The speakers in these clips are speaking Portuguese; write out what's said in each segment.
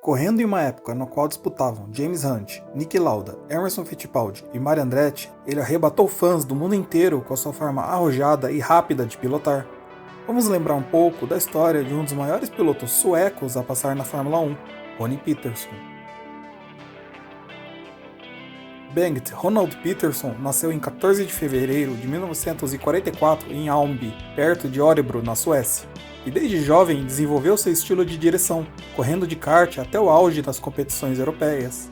Correndo em uma época na qual disputavam James Hunt, Niki Lauda, Emerson Fittipaldi e Mario Andretti, ele arrebatou fãs do mundo inteiro com a sua forma arrojada e rápida de pilotar. Vamos lembrar um pouco da história de um dos maiores pilotos suecos a passar na Fórmula 1, Ronnie Peterson. Bengt Ronald Peterson nasceu em 14 de fevereiro de 1944 em Almby, perto de Örebro, na Suécia. E desde jovem desenvolveu seu estilo de direção, correndo de kart até o auge das competições europeias.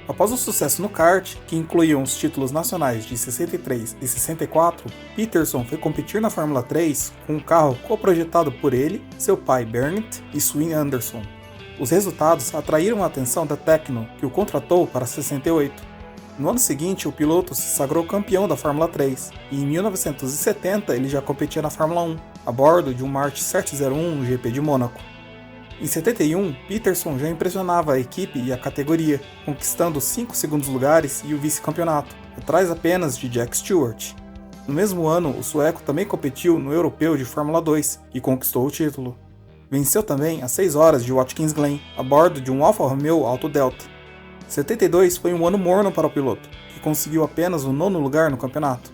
Após o sucesso no kart, que incluíam os títulos nacionais de 63 e 64, Peterson foi competir na Fórmula 3 com um carro coprojetado por ele, seu pai Bernd e Swin Anderson. Os resultados atraíram a atenção da Tecno, que o contratou para 68. No ano seguinte, o piloto se sagrou campeão da Fórmula 3, e em 1970 ele já competia na Fórmula 1, a bordo de um March 701 no GP de Mônaco. Em 71, Peterson já impressionava a equipe e a categoria, conquistando 5 segundos lugares e o vice-campeonato, atrás apenas de Jack Stewart. No mesmo ano, o sueco também competiu no Europeu de Fórmula 2 e conquistou o título. Venceu também as 6 horas de Watkins Glen, a bordo de um Alfa Romeo Alto Delta. 72 foi um ano morno para o piloto, que conseguiu apenas o 9º lugar no campeonato.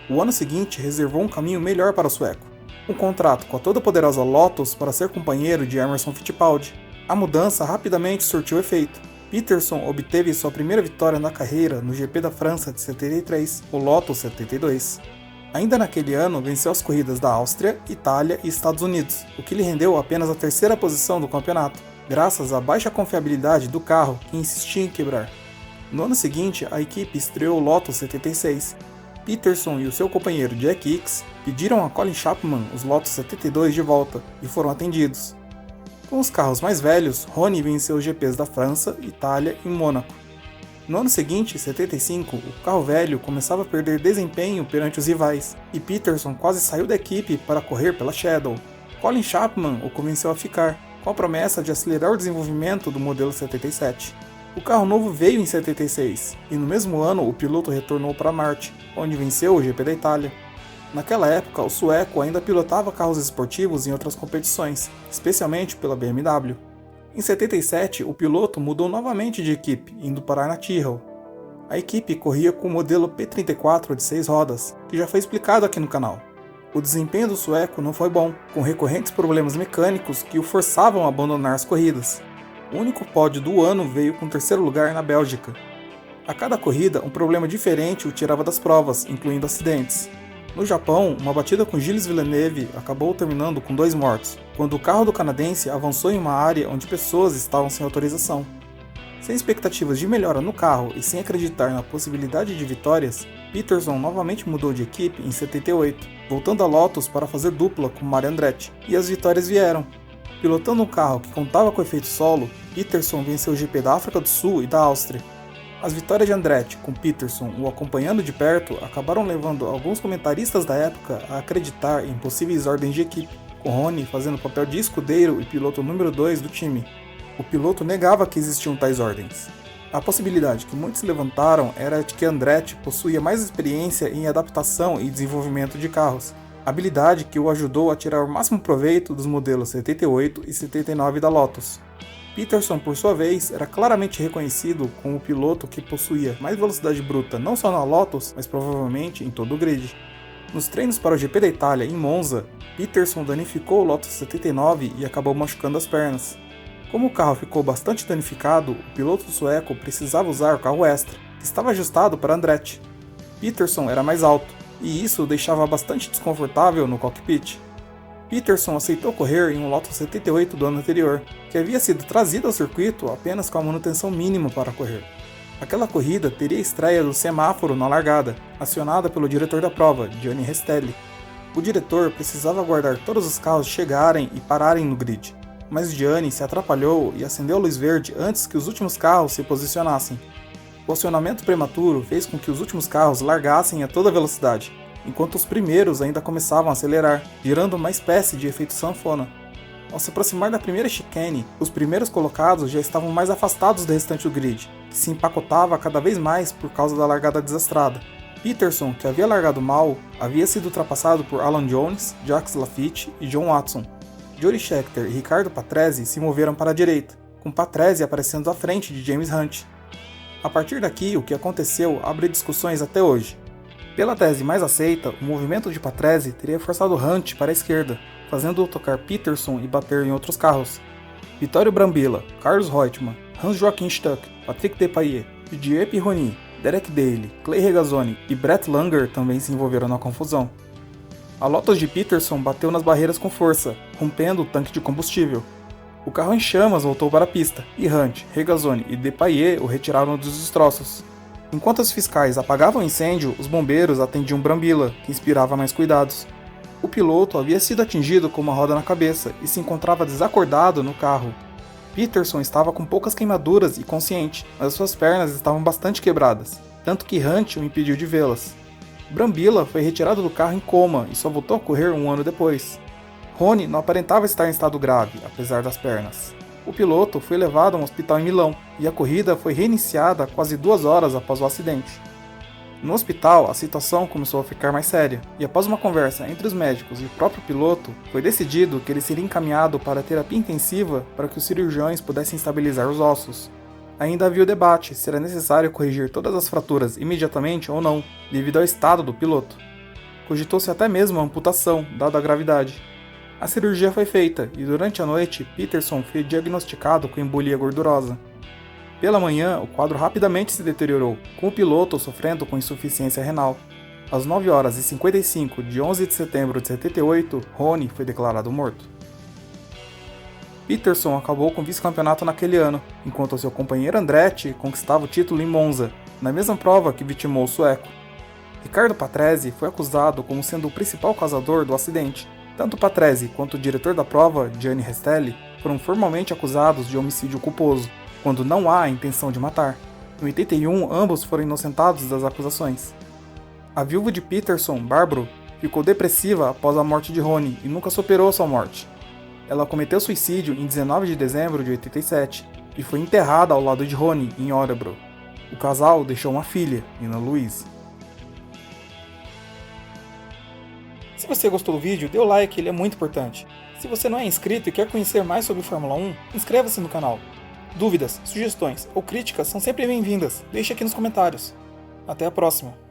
O ano seguinte reservou um caminho melhor para o sueco, um contrato com a toda-poderosa Lotus para ser companheiro de Emerson Fittipaldi. A mudança rapidamente surtiu efeito. Peterson obteve sua primeira vitória na carreira no GP da França de 73, o Lotus 72. Ainda naquele ano, venceu as corridas da Áustria, Itália e Estados Unidos, o que lhe rendeu apenas a 3ª posição do campeonato, graças à baixa confiabilidade do carro que insistia em quebrar. No ano seguinte, a equipe estreou o Lotus 76. Peterson e o seu companheiro Jack Hicks pediram a Colin Chapman os Lotus 72 de volta e foram atendidos. Com os carros mais velhos, Ronnie venceu os GPs da França, Itália e Mônaco. No ano seguinte, 75, o carro velho começava a perder desempenho perante os rivais, e Peterson quase saiu da equipe para correr pela Shadow. Colin Chapman o convenceu a ficar, com a promessa de acelerar o desenvolvimento do modelo 77. O carro novo veio em 76, e no mesmo ano o piloto retornou para Marte, onde venceu o GP da Itália. Naquela época, o sueco ainda pilotava carros esportivos em outras competições, especialmente pela BMW. Em 77, o piloto mudou novamente de equipe, indo parar na Tyrrell. A equipe corria com o modelo P34 de 6 rodas, que já foi explicado aqui no canal. O desempenho do sueco não foi bom, com recorrentes problemas mecânicos que o forçavam a abandonar as corridas. O único pódio do ano veio com o 3º lugar na Bélgica. A cada corrida, um problema diferente o tirava das provas, incluindo acidentes. No Japão, uma batida com Gilles Villeneuve acabou terminando com 2 mortos, quando o carro do canadense avançou em uma área onde pessoas estavam sem autorização. Sem expectativas de melhora no carro e sem acreditar na possibilidade de vitórias, Peterson novamente mudou de equipe em 78, voltando a Lotus para fazer dupla com Mario Andretti, e as vitórias vieram. Pilotando um carro que contava com efeito solo, Peterson venceu o GP da África do Sul e da Áustria. As vitórias de Andretti, com Peterson o acompanhando de perto, acabaram levando alguns comentaristas da época a acreditar em possíveis ordens de equipe, com Ronnie fazendo o papel de escudeiro e piloto número 2 do time. O piloto negava que existiam tais ordens. A possibilidade que muitos levantaram era de que Andretti possuía mais experiência em adaptação e desenvolvimento de carros, habilidade que o ajudou a tirar o máximo proveito dos modelos 78 e 79 da Lotus. Peterson, por sua vez, era claramente reconhecido como o piloto que possuía mais velocidade bruta não só na Lotus, mas provavelmente em todo o grid. Nos treinos para o GP da Itália, em Monza, Peterson danificou o Lotus 79 e acabou machucando as pernas. Como o carro ficou bastante danificado, o piloto sueco precisava usar o carro extra, que estava ajustado para Andretti. Peterson era mais alto, e isso o deixava bastante desconfortável no cockpit. Peterson aceitou correr em um Lotus 78 do ano anterior, que havia sido trazido ao circuito apenas com a manutenção mínima para correr. Aquela corrida teria a estreia do semáforo na largada, acionada pelo diretor da prova, Gianni Restelli. O diretor precisava aguardar todos os carros chegarem e pararem no grid, mas Gianni se atrapalhou e acendeu a luz verde antes que os últimos carros se posicionassem. O acionamento prematuro fez com que os últimos carros largassem a toda velocidade, enquanto os primeiros ainda começavam a acelerar, gerando uma espécie de efeito sanfona. Ao se aproximar da primeira chicane, os primeiros colocados já estavam mais afastados do restante do grid, que se empacotava cada vez mais por causa da largada desastrada. Peterson, que havia largado mal, havia sido ultrapassado por Alan Jones, Jacques Laffite e John Watson. Jody Scheckter e Riccardo Patrese se moveram para a direita, com Patrese aparecendo à frente de James Hunt. A partir daqui, o que aconteceu abre discussões até hoje. Pela tese mais aceita, o movimento de Patrese teria forçado Hunt para a esquerda, fazendo-o tocar Peterson e bater em outros carros. Vittorio Brambilla, Carlos Reutemann, Hans-Joachim Stuck, Patrick Depailler, Didier Pironi, Derek Daly, Clay Regazzoni e Brett Langer também se envolveram na confusão. A Lotus de Peterson bateu nas barreiras com força, rompendo o tanque de combustível. O carro em chamas voltou para a pista, e Hunt, Regazzoni e Depailler o retiraram dos destroços. Enquanto os fiscais apagavam o incêndio, os bombeiros atendiam Brambilla, que inspirava mais cuidados. O piloto havia sido atingido com uma roda na cabeça e se encontrava desacordado no carro. Peterson estava com poucas queimaduras e consciente, mas suas pernas estavam bastante quebradas, tanto que Hunt o impediu de vê-las. Brambilla foi retirado do carro em coma e só voltou a correr um ano depois. Ronnie não aparentava estar em estado grave, apesar das pernas. O piloto foi levado a um hospital em Milão e a corrida foi reiniciada quase 2 horas após o acidente. No hospital, a situação começou a ficar mais séria, e após uma conversa entre os médicos e o próprio piloto, foi decidido que ele seria encaminhado para terapia intensiva para que os cirurgiões pudessem estabilizar os ossos. Ainda havia o debate se era necessário corrigir todas as fraturas imediatamente ou não, devido ao estado do piloto. Cogitou-se até mesmo a amputação, dada a gravidade. A cirurgia foi feita e durante a noite, Peterson foi diagnosticado com embolia gordurosa. Pela manhã, o quadro rapidamente se deteriorou, com o piloto sofrendo com insuficiência renal. Às 9h55 de 11 de setembro de 78, Ronnie foi declarado morto. Peterson acabou com o vice-campeonato naquele ano, enquanto seu companheiro Andretti conquistava o título em Monza, na mesma prova que vitimou o sueco. Riccardo Patrese foi acusado como sendo o principal causador do acidente. Tanto Patrese quanto o diretor da prova, Gianni Restelli, foram formalmente acusados de homicídio culposo, quando não há a intenção de matar. Em 81, ambos foram inocentados das acusações. A viúva de Peterson, Barbara, ficou depressiva após a morte de Ronnie e nunca superou sua morte. Ela cometeu suicídio em 19 de dezembro de 87 e foi enterrada ao lado de Ronnie, em Orebro. O casal deixou uma filha, Nina Louise. Se você gostou do vídeo, dê o like, ele é muito importante. Se você não é inscrito e quer conhecer mais sobre Fórmula 1, inscreva-se no canal. Dúvidas, sugestões ou críticas são sempre bem-vindas, deixe aqui nos comentários. Até a próxima!